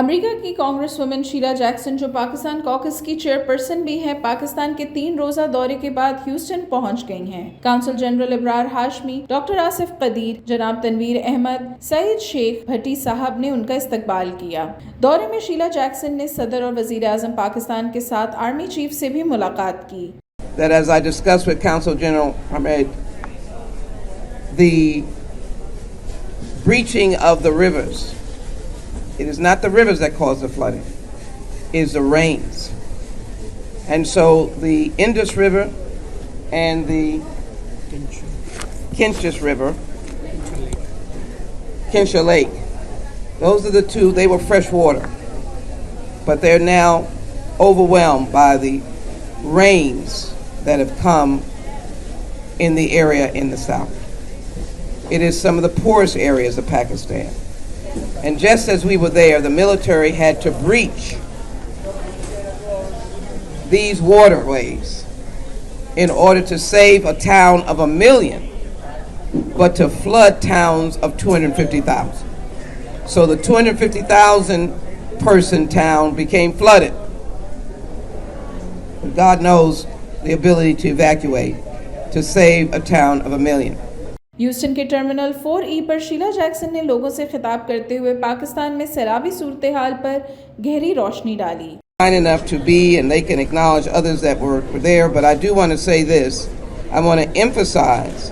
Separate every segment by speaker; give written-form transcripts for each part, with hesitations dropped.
Speaker 1: America की Congress women Sheila Jackson, जो Pakistan caucus की चेयरपर्सन भी हैं, पाकिस्तान के 3 रोजा दौरे के बाद ह्यूस्टन पहुंच गई हैं। Consul general Ibrar Hashmi, doctor Asif Qadeer, जनाब तनवीर अहमद, सईद शेख भट्टी साहब ने उनका इस्तकबाल किया। दौरे में शीला जैक्सन ने सदर और वजीर आजम पाकिस्तान के साथ आर्मी चीफ से भी मुलाकात की।
Speaker 2: That as I discussed with Council General Ahmed, the breaching of the rivers, it is not the rivers that cause the flooding, it is the rains. And so the Indus River and the Kinshas River, Kinsha Lake, those are the two, they were fresh water. But they're now overwhelmed by the rains that have come in the area in the south. It is some of the poorest areas of Pakistan. And just as we were there, the military had to breach these waterways in order to save a town of 1 million, but to flood towns of 250,000. So the 250,000 person town became flooded. God knows the ability to evacuate, to save a town of 1 million.
Speaker 1: Houston के terminal 4E पर Sheila Jackson ने लोगों से खिताब करते हुए पाकिस्तान में सैलाबी सूरत हाल पर गहरी रोशनी डाली।
Speaker 2: Kind enough to be, and they can acknowledge others that were there, but I do want to say this. I want to emphasize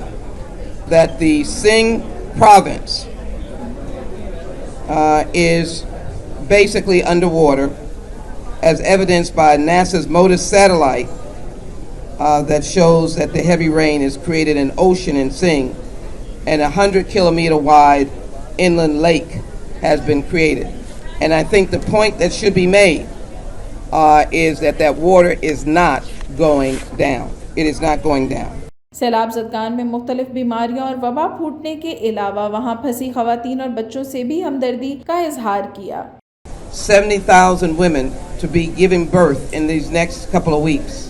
Speaker 2: that the Singh province is basically underwater, as evidenced by NASA's MODIS satellite that shows that the heavy rain has created an ocean in Singh, and 100-kilometer wide inland lake has been created. And I think the point that should be made is that water is not going down. It is not going down.
Speaker 1: सैलाब ज़दगान में मुख्तलिफ बीमारियों और वबा फूटने के अलावा वहाँ फंसी खवातीन और बच्चों से भी हमदर्दी का इजहार किया।
Speaker 2: 70,000 women to be giving birth in these next couple of weeks.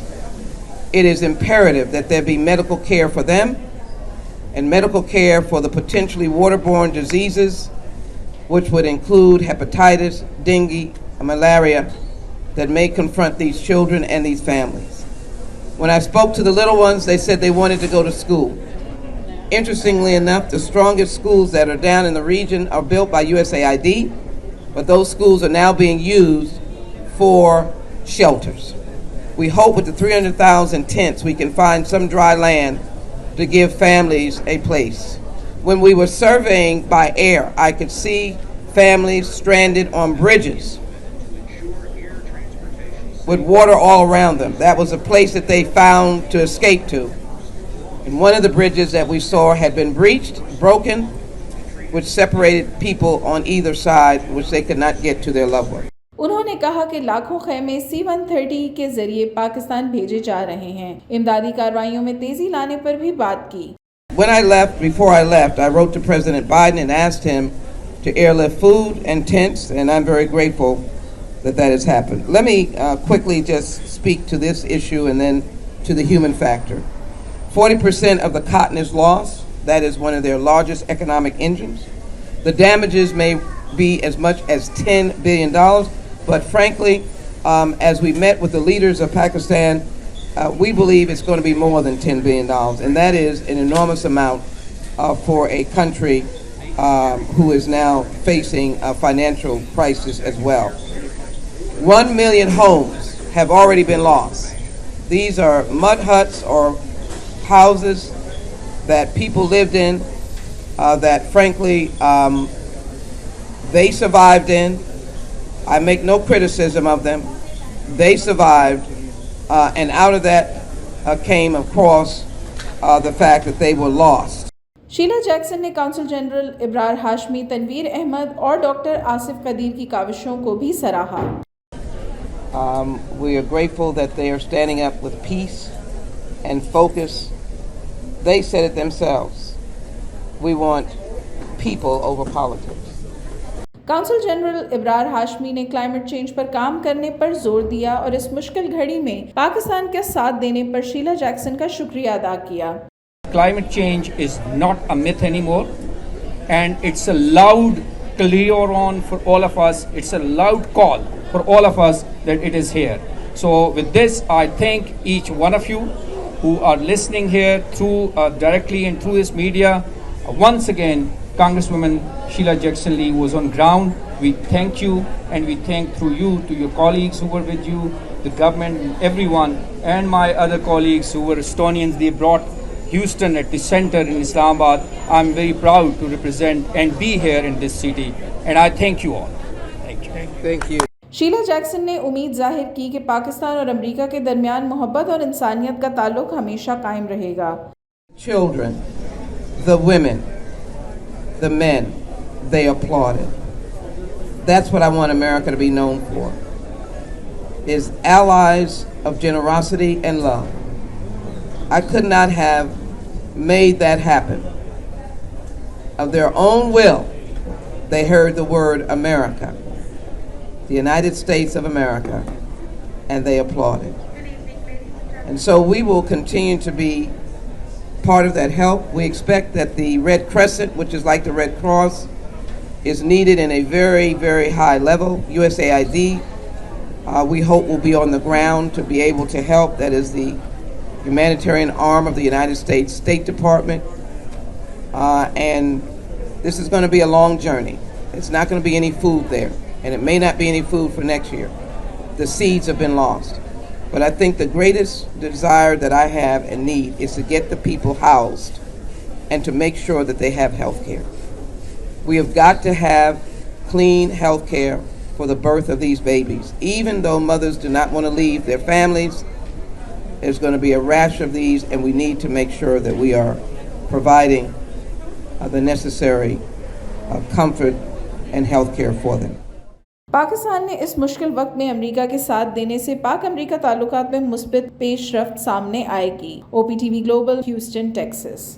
Speaker 2: It is imperative that there be medical care for them and medical care for the potentially waterborne diseases, which would include hepatitis, dengue, and malaria that may confront these children and these families. When I spoke to the little ones, they said they wanted to go to school. Interestingly enough, the strongest schools that are down in the region are built by USAID, but those schools are now being used for shelters. We hope with the 300,000 tents we can find some dry land to give families a place. When we were surveying by air, I could see families stranded on bridges with water all around them. That was a place that they found to escape to. And one of the bridges that we saw had been breached, broken, which separated people on either side, which they could not get to their loved ones.
Speaker 1: उन्होंने कहा कि लाखों खैमे C-130 के जरिए पाकिस्तान भेजे जा रहे हैं। इमदादी कार्रवाइयों में तेजी लाने पर भी बात की।
Speaker 2: Before I left, I wrote to President Biden and asked him to airlift food and tents, and I'm very grateful that has happened. Let me quickly just speak to this issue and then to the human factor. 40% of the cotton is lost. That is one of their largest economic engines. The damages may be as much as $10 billion. But frankly, as we met with the leaders of Pakistan, we believe it's going to be more than $10 billion. And that is an enormous amount for a country who is now facing a financial crisis as well. 1 million homes have already been lost. These are mud huts or houses that people lived in that frankly they survived in. I make no criticism of them. They survived, and out of that came, of course, the fact that they were lost.
Speaker 1: Sheila Jackson ने consul general Ibrar Hashmi, Tanveer Ahmed और doctor Asif Qadeer की काविशों को भी सराहा।
Speaker 2: We are grateful that they are standing up with peace and focus. They said it themselves. We want people over politics.
Speaker 1: Council general Ibrar Hashmi ने climate change पर काम करने पर जोर दिया और इस मुश्किल घड़ी में पाकिस्तान के साथ देने पर शीला जैक्सन का शुक्रिया अदा किया।
Speaker 3: Climate change is not a myth anymore, and it's a loud clear on for all of us. It's a loud call for all of us that it is here. So with this, I thank each one of you who are listening here through directly and through this media. Once again, Congresswoman Sheila Jackson-Lee was on ground. We thank you, and we thank through you to your colleagues who were with you, the government, and everyone, and my other colleagues who were Estonians. They brought Houston at the center in Islamabad. I'm very proud to represent and be here in this city, and I thank you all. Thank you.
Speaker 2: Thank you.
Speaker 1: Sheila Jackson ने उम्मीद जाहिर की कि पाकिस्तान और America के दरमियान मोहब्बत और इंसानियत का ताल्लुक हमेशा कायम रहेगा।
Speaker 2: Children, the women, the men, they applauded. That's what I want America to be known for, is allies of generosity and love. I could not have made that happen. Of their own will, they heard the word America, the United States of America, and they applauded. And so we will continue to be part of that help. We expect that the Red Crescent, which is like the Red Cross, is needed in a very, very high level. USAID, we hope will be on the ground to be able to help. That is the humanitarian arm of the United States State Department. And this is going to be a long journey. It's not going to be any food there, and it may not be any food for next year. The seeds have been lost. But I think the greatest desire that I have and need is to get the people housed and to make sure that they have health care. We have got to have clean health care for the birth of these babies. Even though mothers do not want to leave their families, there's going to be a rash of these, and we need to make sure that we are providing the necessary comfort and health care for them.
Speaker 1: Pakistan ने इस मुश्किल वक्त में America के साथ देने से पाक अमेरिका ताल्लुकात में मुस्बित पेशरफ्त सामने आएगी। OpTv global, Houston, Texas.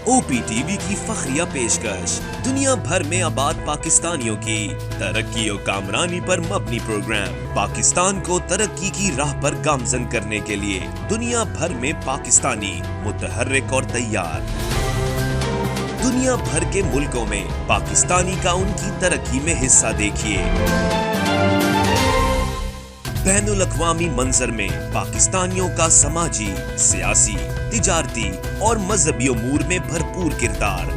Speaker 4: OpTv की फखरिया पेशकश दुनिया भर में आबाद पाकिस्तानियों की तरक्की और कामरानी पर मबनी प्रोग्राम पाकिस्तान को तरक्की की राह पर गामजन करने के लिए दुनिया भर में पाकिस्तानी मुतहर्रिक और तैयार। दुनिया भर के मुल्कों में पाकिस्तानी का उनकी तरक्की में हिस्सा देखिए। बैनुल अक़वामी मंजर में पाकिस्तानियों का समाजी, सियासी, तिजारती और मजहबी उमूर में भरपूर किरदार